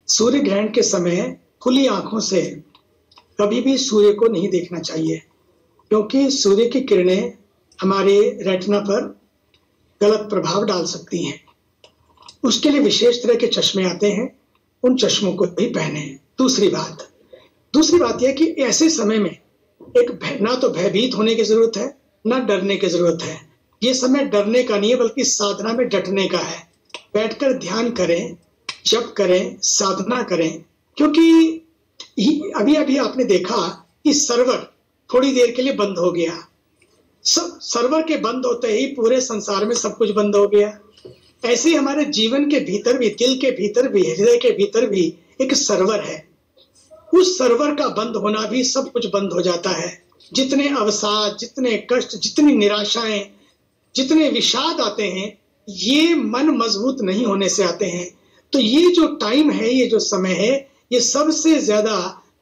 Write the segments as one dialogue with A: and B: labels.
A: सूर्य ग्रहण के समय खुली आंखों से कभी भी सूर्य को नहीं देखना चाहिए, क्योंकि सूर्य की किरणें हमारे रेटिना पर गलत प्रभाव डाल सकती हैं। उसके लिए विशेष तरह के चश्मे आते हैं, उन चश्मों को भी पहने। दूसरी बात यह कि ऐसे समय में ना तो भयभीत होने की जरूरत है, ना डरने की जरूरत है। ये समय डरने का नहीं है, बल्कि साधना में डटने का है। बैठकर ध्यान करें, जप करें, साधना करें, क्योंकि अभी अभी आपने देखा कि सर्वर थोड़ी देर के लिए बंद हो गया। सर्वर के बंद होते ही पूरे संसार में सब कुछ बंद हो गया। ऐसे ही हमारे जीवन के भीतर भी, दिल के भीतर भी, हृदय के भीतर भी एक सर्वर है। उस सर्वर का बंद होना भी सब कुछ बंद हो जाता है। जितने अवसाद, जितने कष्ट, जितनी निराशाएं, जितने विषाद आते हैं, ये मन मजबूत नहीं होने से आते हैं। तो ये जो टाइम है, ये जो समय है, ये सबसे ज्यादा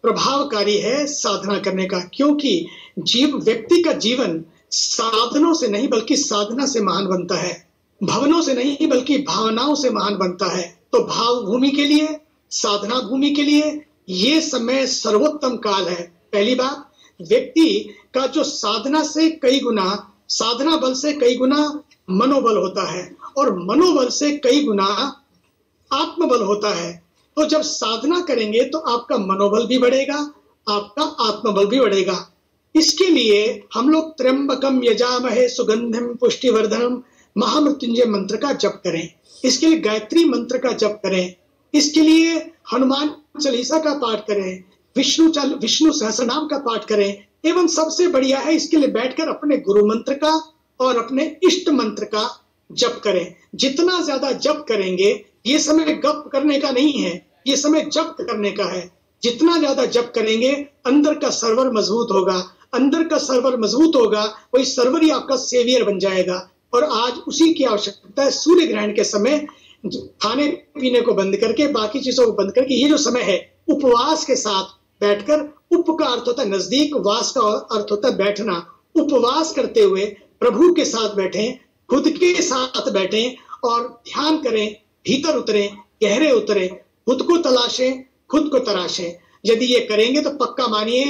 A: प्रभावकारी है साधना करने का, क्योंकि व्यक्ति का जीवन साधनों से नहीं बल्कि साधना से महान बनता है। भवनों से नहीं बल्कि भावनाओं से महान बनता है। तो भाव भूमि के लिए, साधना भूमि के लिए ये समय सर्वोत्तम काल है। पहली बात, व्यक्ति का जो साधना से कई गुना, साधना बल से कई गुना मनोबल होता है, और मनोबल से कई गुना आत्मबल होता है। तो जब साधना करेंगे तो आपका मनोबल भी बढ़ेगा, आपका आत्मबल भी बढ़ेगा। इसके लिए हम लोग त्र्यंबकम यजामहे सुगंधिम पुष्टिवर्धनम महामृत्युंजय मंत्र का जप करें। इसके लिए गायत्री मंत्र का जप करें। इसके लिए हनुमान चालीसा का पाठ करें, विष्णु सहस्रनाम का पाठ करें। एवं सबसे बढ़िया है, इसके लिए बैठकर अपने गुरु मंत्र का और अपने इष्ट मंत्र का जप करें। जितना ज्यादा जप करेंगे, ये समय गप करने का नहीं है, ये समय जप करने का है। जितना ज्यादा जप करेंगे, अंदर का सर्वर मजबूत होगा। अंदर का सर्वर मजबूत होगा, वही सर्वर ही आपका सेवियर बन जाएगा। और आज उसी की आवश्यकता है। सूर्य ग्रहण के समय खाने पीने को बंद करके, बाकी चीजों को बंद करके, ये जो समय है उपवास के साथ बैठकर, उप का अर्थ होता है नजदीक, वास का अर्थ होता है बैठना। उपवास करते हुए प्रभु के साथ बैठें, खुद के साथ बैठें और ध्यान करें, भीतर उतरें, गहरे उतरें, खुद को तलाशें, खुद को तराशें। यदि ये करेंगे तो पक्का मानिए,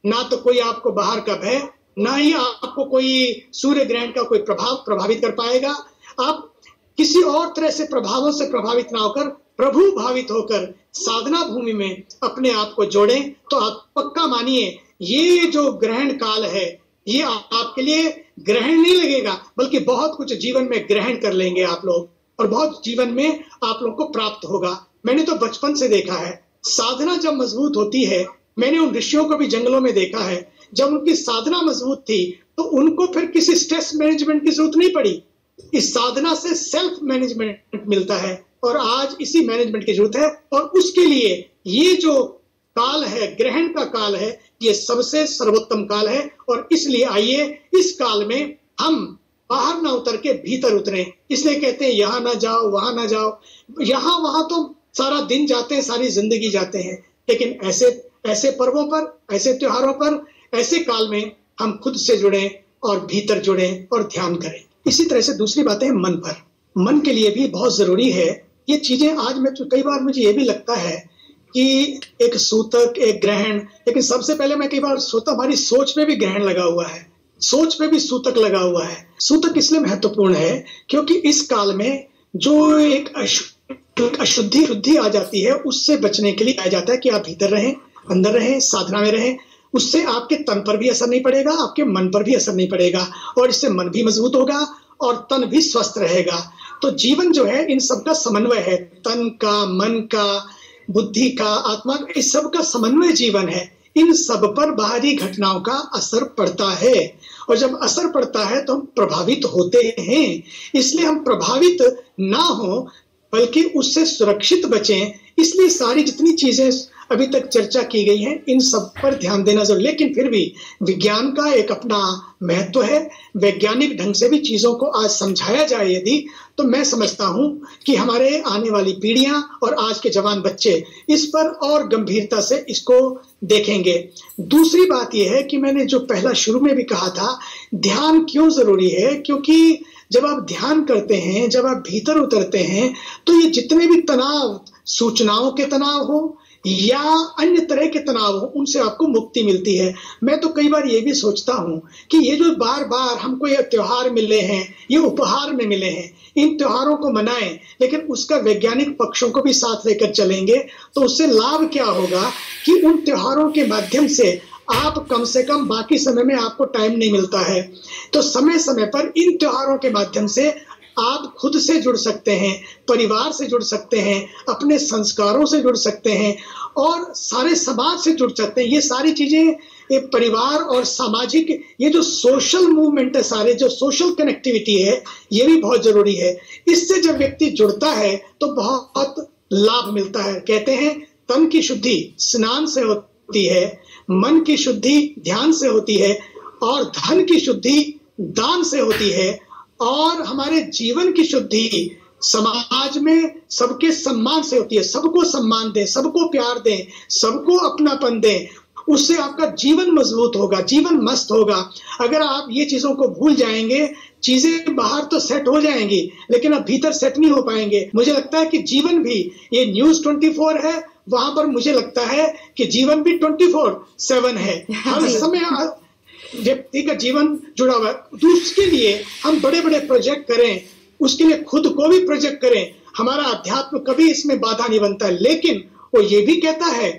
A: ना तो कोई आपको बाहर का भय, ना ही आपको कोई सूर्य ग्रहण का कोई प्रभाव प्रभावित कर पाएगा। आप किसी और तरह से प्रभावों से प्रभावित ना होकर, प्रभु भावित होकर साधना भूमि में अपने आप को जोड़ें, तो आप पक्का मानिए ये जो ग्रहण काल है, ये आपके लिए ग्रहण नहीं लगेगा, बल्कि बहुत कुछ जीवन में ग्रहण कर लेंगे आप लोग, और बहुत जीवन में आप लोग को प्राप्त होगा। मैंने तो बचपन से देखा है, साधना जब मजबूत होती है, मैंने उन ऋषियों को भी जंगलों में देखा है, जब उनकी साधना मजबूत थी तो उनको फिर किसी स्ट्रेस मैनेजमेंट की जरूरत नहीं पड़ी। इस साधना से सेल्फ मैनेजमेंट मिलता है, और आज इसी मैनेजमेंट की जरूरत है। और उसके लिए ये जो काल है, ग्रहण का काल है, ये सबसे सर्वोत्तम काल है। और इसलिए आइए इस काल में हम बाहर ना उतर के भीतर उतरें। इसलिए कहते हैं यहाँ ना जाओ, वहां ना जाओ। यहाँ वहां तो सारा दिन जाते हैं, सारी जिंदगी जाते हैं, लेकिन ऐसे पर्वों पर, ऐसे त्योहारों पर, ऐसे काल में हम खुद से जुड़ें और भीतर जुड़ें और ध्यान करें। इसी तरह से दूसरी बात है मन पर। मन के लिए भी बहुत जरूरी है ये चीजें। आज में तो कई बार मुझे ये भी लगता है कि एक सूतक, एक ग्रहण, लेकिन सबसे पहले मैं कई बार सोचता हमारी सोच में भी ग्रहण लगा हुआ है, सोच पे भी सूतक लगा हुआ है। सूतक इसलिए महत्वपूर्ण है क्योंकि इस काल में जो एक अशुद्धि आ जाती है, उससे बचने के लिए कहा जाता है कि आप भीतर रहें, अंदर रहें, साधना में रहें। उससे आपके तन पर भी असर नहीं पड़ेगा, आपके मन पर भी असर नहीं पड़ेगा, और इससे मन भी मजबूत होगा और तन भी स्वस्थ रहेगा। तो जीवन जो है इन सब का समन्वय है, तन का, मन का, बुद्धि का, आत्मा का, इस सब का समन्वय जीवन है। इन सब पर बाहरी घटनाओं का असर पड़ता है, और जब असर पड़ता है तो हम प्रभावित होते हैं। इसलिए हम प्रभावित ना हो बल्कि उससे सुरक्षित बचें। इसलिए सारी जितनी चीजें अभी तक चर्चा की गई हैं, इन सब पर ध्यान देना जरूरी। लेकिन फिर भी विज्ञान का एक अपना महत्व है। वैज्ञानिक ढंग से भी चीजों को आज समझाया जाए यदि, तो मैं समझता हूं कि हमारे आने वाली पीढ़ियां और आज के जवान बच्चे इस पर और गंभीरता से इसको देखेंगे। दूसरी बात यह है कि मैंने जो पहला शुरू में भी कहा था, ध्यान क्यों जरूरी है, क्योंकि जब आप ध्यान करते हैं, जब आप भीतर उतरते हैं, तो ये जितने भी तनाव, सूचनाओं के तनाव हो या अन्य तरह के तनाव हो, उनसे आपको मुक्ति मिलती है। मैं तो कई बार ये भी सोचता हूँ कि ये जो बार बार हमको ये त्योहार मिले हैं, ये उपहार में मिले हैं, इन त्योहारों को मनाएं, लेकिन उसका वैज्ञानिक पक्षों को भी साथ लेकर चलेंगे तो उससे लाभ क्या होगा कि उन त्योहारों के माध्यम से आप कम से कम बाकी समय में आपको टाइम नहीं मिलता है, तो समय समय पर इन त्योहारों के माध्यम से आप खुद से जुड़ सकते हैं, परिवार से जुड़ सकते हैं, अपने संस्कारों से जुड़ सकते हैं और सारे समाज से जुड़ सकते हैं। ये सारी चीजें, ये परिवार और सामाजिक, ये जो सोशल मूवमेंट है, सारे जो सोशल कनेक्टिविटी है, ये भी बहुत जरूरी है। इससे जब व्यक्ति जुड़ता है तो बहुत लाभ मिलता है। कहते हैं तन की शुद्धि स्नान से होती है, मन की शुद्धि ध्यान से होती है और धन की शुद्धि दान से होती है और हमारे जीवन की शुद्धि समाज में सबके सम्मान से होती है। सबको सम्मान दें, सबको प्यार दें, सबको अपनापन दें, उससे आपका जीवन मजबूत होगा, जीवन मस्त होगा। अगर आप ये चीजों को भूल जाएंगे, चीजें बाहर तो सेट हो जाएंगी लेकिन अब भीतर सेट नहीं हो पाएंगे। मुझे लगता है कि जीवन भी, ये न्यूज 24 है, वहां पर मुझे लगता है कि जीवन भी 24/7 है। हर समय व्यक्ति का जीवन जुड़ा हुआ है। तो उसके लिए हम बड़े बड़े प्रोजेक्ट करें, उसके लिए खुद को भी प्रोजेक्ट करें, हमारा अध्यात्म कभी इसमें बाधा नहीं बनता है। लेकिन वो ये भी कहता है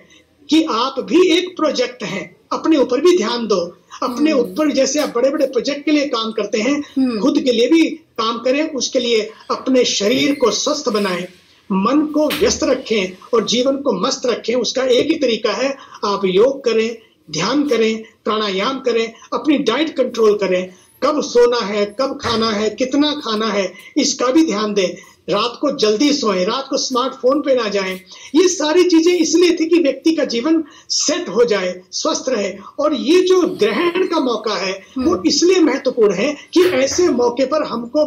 A: कि आप भी एक प्रोजेक्ट हैं, अपने ऊपर भी ध्यान दो, अपने ऊपर जैसे आप बड़े बड़े प्रोजेक्ट के लिए काम करते हैं, खुद के लिए भी काम करें। उसके लिए अपने शरीर को स्वस्थ बनाएं, मन को व्यस्त रखें और जीवन को मस्त रखें। उसका एक ही तरीका है, आप योग करें, ध्यान करें, प्राणायाम करें, अपनी डाइट कंट्रोल करें, कब सोना है, कब खाना है, कितना खाना है, इसका भी ध्यान दें। रात को जल्दी सोएं, रात को स्मार्टफोन पे ना जाएं। ये सारी चीजें इसलिए थी कि व्यक्ति का जीवन सेट हो जाए, स्वस्थ रहे। और ये जो ग्रहण का मौका है वो इसलिए महत्वपूर्ण है कि ऐसे मौके पर हमको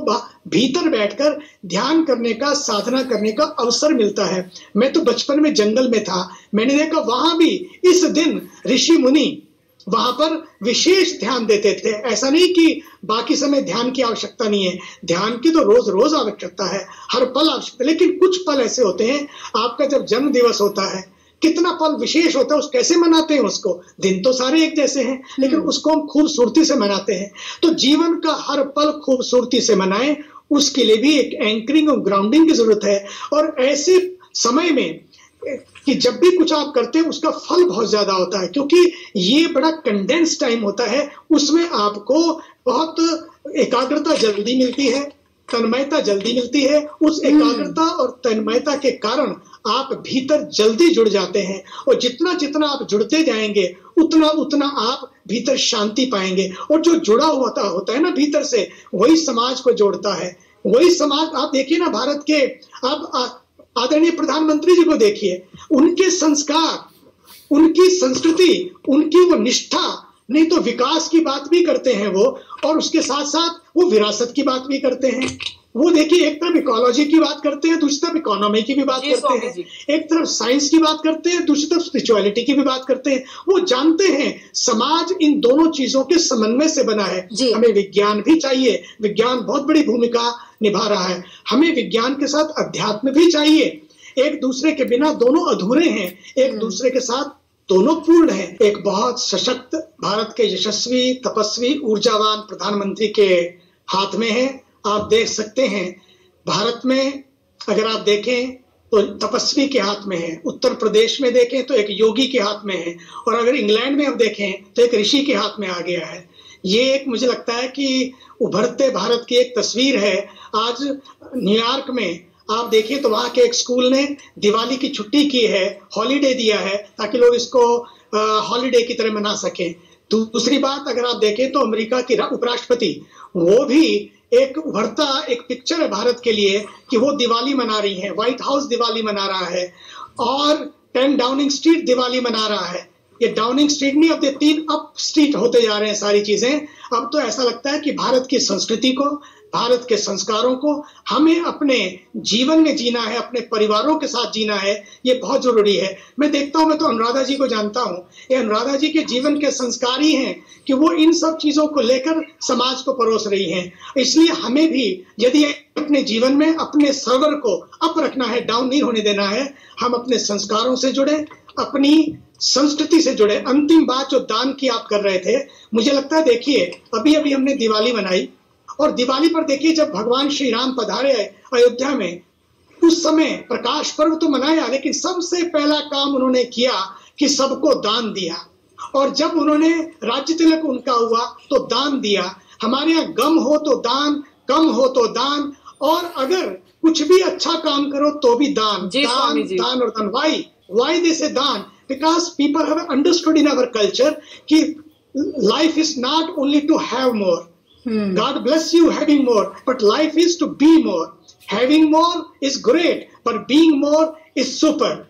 A: भीतर बैठकर ध्यान करने का, साधना करने का अवसर मिलता है। मैं तो बचपन में जंगल में था, मैंने देखा वहां भी इस दिन ऋषि मुनि वहां पर विशेष ध्यान देते थे। ऐसा नहीं कि बाकी समय ध्यान की आवश्यकता नहीं है, ध्यान की तो रोज रोज आवश्यकता है, हर पल आवश्यकता है। लेकिन कुछ पल ऐसे होते हैं, आपका जब जन्म दिवस होता है, कितना पल विशेष होता है, उस कैसे मनाते हैं उसको? दिन तो सारे एक जैसे हैं लेकिन उसको हम खूबसूरती से मनाते हैं। तो जीवन का हर पल खूबसूरती से मनाएं, उसके लिए भी एक एंकरिंग और ग्राउंडिंग की जरूरत है। और ऐसे समय में कि जब भी कुछ आप करते हैं उसका फल बहुत ज्यादा होता है, क्योंकि ये बड़ा कंडेंस टाइम होता है, उसमें आपको बहुत एकाग्रता जल्दी मिलती है, तन्मयता जल्दी मिलती है। उस एकाग्रता और तन्मयता के कारण आप भीतर जल्दी जुड़ जाते हैं और जितना जितना आप जुड़ते जाएंगे उतना उतना आप भीतर शांति पाएंगे। और जो जुड़ा हुआ होता है ना भीतर से, वही समाज को जोड़ता है। वही समाज, आप देखिए ना भारत के, आप आदरणीय प्रधानमंत्री जी को देखिए, उनके संस्कार, उनकी संस्कृति, उनकी वो निष्ठा, नहीं तो विकास की बात भी करते हैं वो, और उसके साथ साथ वो विरासत की बात भी करते हैं। वो देखिए, एक तरफ इकोलॉजी की बात करते हैं, दूसरी तरफ इकोनॉमी की भी बात करते हैं, एक तरफ साइंस की बात करते हैं, दूसरी तरफ स्पिरिचुअलिटी की भी बात करते हैं। वो जानते हैं समाज इन दोनों चीजों के समन्वय से बना है। हमें विज्ञान भी चाहिए, विज्ञान बहुत बड़ी भूमिका निभा रहा है। हमें विज्ञान के साथ अध्यात्म भी चाहिए। एक दूसरे के बिना दोनों अधूरे हैं, एक दूसरे के साथ दोनों पूर्ण हैं। एक बहुत सशक्त भारत के यशस्वी, तपस्वी, ऊर्जावान प्रधानमंत्री के हाथ में है। आप देख सकते हैं भारत में अगर आप देखें तो तपस्वी के हाथ में है, उत्तर प्रदेश में देखें तो एक योगी के हाथ में है, और अगर इंग्लैंड में हम देखें तो एक ऋषि के हाथ में आ गया है। ये एक मुझे लगता है कि उभरते भारत की एक तस्वीर है। आज न्यूयॉर्क में आप देखिए तो वहां के एक स्कूल ने दिवाली की छुट्टी की है, हॉलीडे दिया है ताकि लोग इसको हॉलीडे की तरह मना सकें। दूसरी बात अगर आप देखें तो अमेरिका की उपराष्ट्रपति, वो भी एक उभरता एक पिक्चर है भारत के लिए कि वो दिवाली मना रही है। व्हाइट हाउस दिवाली मना रहा है और 10 डाउनिंग स्ट्रीट दिवाली मना रहा है। ये डाउनिंग स्ट्रीट नहीं, अब 3 अप स्ट्रीट होते जा रहे हैं सारी चीजें। अब तो ऐसा लगता है कि भारत की संस्कृति को, भारत के संस्कारों को हमें अपने जीवन में जीना है, अपने परिवारों के साथ जीना है। ये बहुत जरूरी है। मैं देखता हूं, मैं तो अनुराधा जी को जानता हूं, ये अनुराधा जी के जीवन के संस्कार ही हैं कि वो इन सब चीजों को लेकर समाज को परोस रही हैं। इसलिए हमें भी, यदि अपने जीवन में अपने सर्वर को अप रखना है, डाउन नहीं होने देना है। हम अपने संस्कारों से जुड़े, अपनी संस्कृति से जुड़े। अंतिम बात जो दान की आप कर रहे थे, मुझे लगता है, देखिए अभी अभी हमने दिवाली मनाई, और दिवाली पर देखिए जब भगवान श्री राम पधारे अयोध्या में, उस समय प्रकाश पर्व तो मनाया, लेकिन सबसे पहला काम उन्होंने किया कि सबको दान दिया। और जब उन्होंने राज्य तिलक उनका हुआ तो दान दिया। हमारे यहाँ गम हो तो दान, कम हो तो दान, और अगर कुछ भी अच्छा काम करो तो भी दान, दान, दान और दान। Why they say दान? Because people have understood in our culture कि life is not only to have more. God bless you having more, but life is to be more. Having more is great, but being more is super.